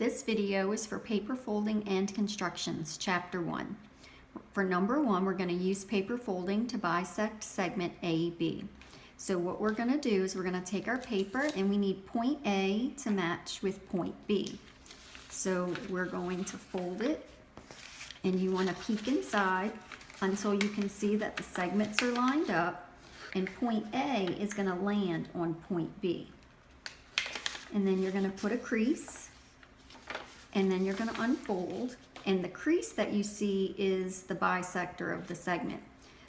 This video is for paper folding and constructions, Chapter 1. For number 1, we're going to use paper folding to bisect segment AB. So what we're going to do is we're going to take our paper and we need point A to match with point B. So we're going to fold it and you want to peek inside until you can see that the segments are lined up and point A is going to land on point B. And then you're going to put a crease and then you're going to unfold, and the crease that you see is the bisector of the segment.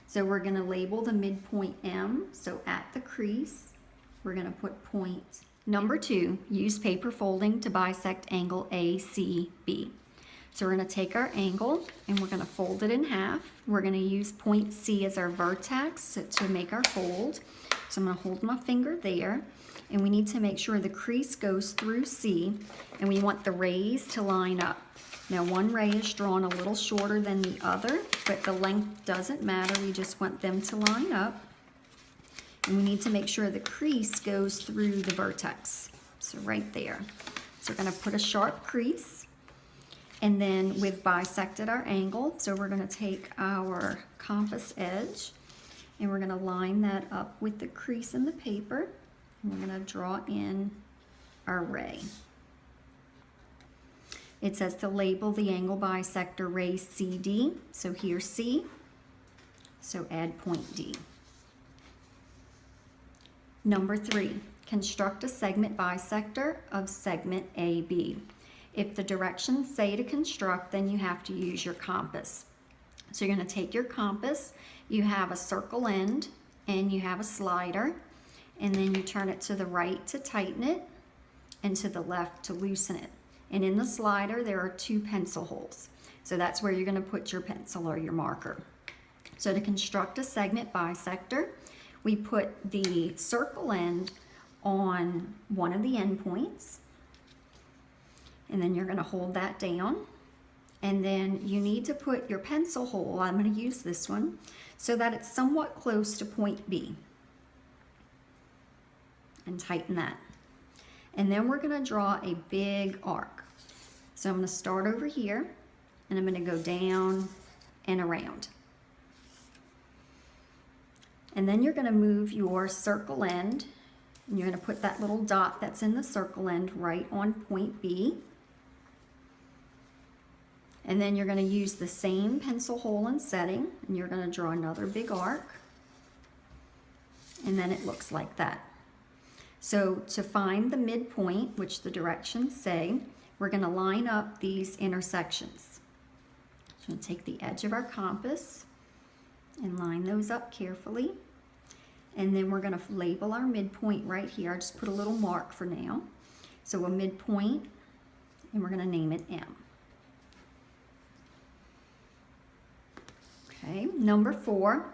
So we're going to label the midpoint M. So at the crease we're going to put point. Number 2, use paper folding to bisect angle ACB. So we're going to take our angle and we're going to fold it in half. We're going to use point C as our vertex to make our fold. So I'm going to hold my finger there, and we need to make sure the crease goes through C, and we want the rays to line up. Now one ray is drawn a little shorter than the other, but the length doesn't matter. We just want them to line up, and we need to make sure the crease goes through the vertex. So right there. So we're going to put a sharp crease, and then we've bisected our angle. So we're going to take our compass edge and we're going to line that up with the crease in the paper. And we're going to draw in our ray. It says to label the angle bisector ray CD. So here's C. So add point D. Number 3, construct a segment bisector of segment AB. If the directions say to construct, then you have to use your compass. So you're going to take your compass, you have a circle end, and you have a slider, and then you turn it to the right to tighten it, and to the left to loosen it. And in the slider there are 2 pencil holes. So that's where you're going to put your pencil or your marker. So to construct a segment bisector, we put the circle end on one of the end points, and then you're going to hold that down. And then you need to put your pencil hole, I'm going to use this one, so that it's somewhat close to point B. And tighten that. And then we're going to draw a big arc. So I'm going to start over here, and I'm going to go down and around. And then you're going to move your circle end, and you're going to put that little dot that's in the circle end right on point B. And then you're going to use the same pencil hole and setting, and you're going to draw another big arc. And then it looks like that. So to find the midpoint, which the directions say, we're going to line up these intersections. So we're going to take the edge of our compass and line those up carefully. And then we're going to label our midpoint right here. I just put a little mark for now. So a midpoint, and we're going to name it M. Okay, number 4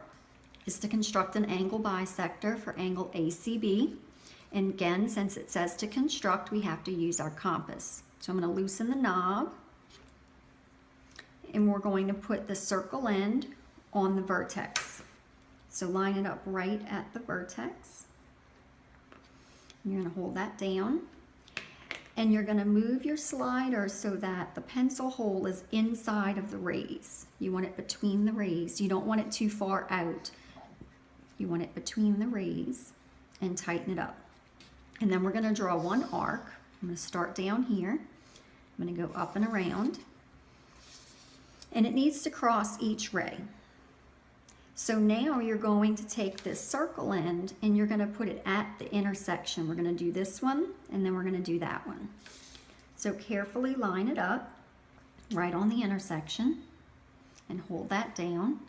is to construct an angle bisector for angle ACB. And again, since it says to construct, we have to use our compass. So I'm going to loosen the knob, and we're going to put the circle end on the vertex. So line it up right at the vertex. And you're going to hold that down. And you're going to move your slider so that the pencil hole is inside of the rays. You want it between the rays. You don't want it too far out. You want it between the rays, and tighten it up. And then we're going to draw one arc. I'm going to start down here. I'm going to go up and around. And it needs to cross each ray. So now you're going to take this circle end and you're going to put it at the intersection. We're going to do this one, and then we're going to do that one. So carefully line it up right on the intersection and hold that down.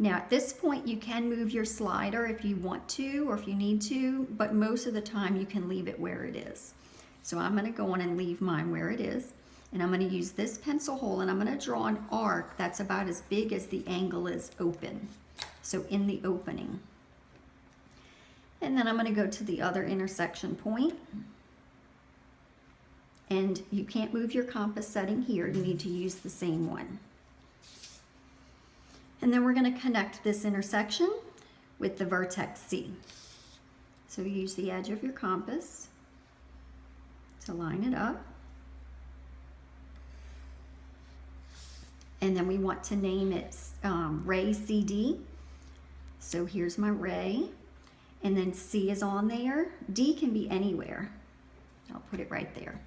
Now at this point you can move your slider if you want to or if you need to, but most of the time you can leave it where it is. So I'm going to go on and leave mine where it is, and I'm going to use this pencil hole, and I'm going to draw an arc that's about as big as the angle is open. So in the opening. And then I'm going to go to the other intersection point. And you can't move your compass setting here. You need to use the same one. And then we're going to connect this intersection with the vertex C. So use the edge of your compass to line it up. And then we want to name it ray CD. So here's my ray. And then C is on there. D can be anywhere. I'll put it right there.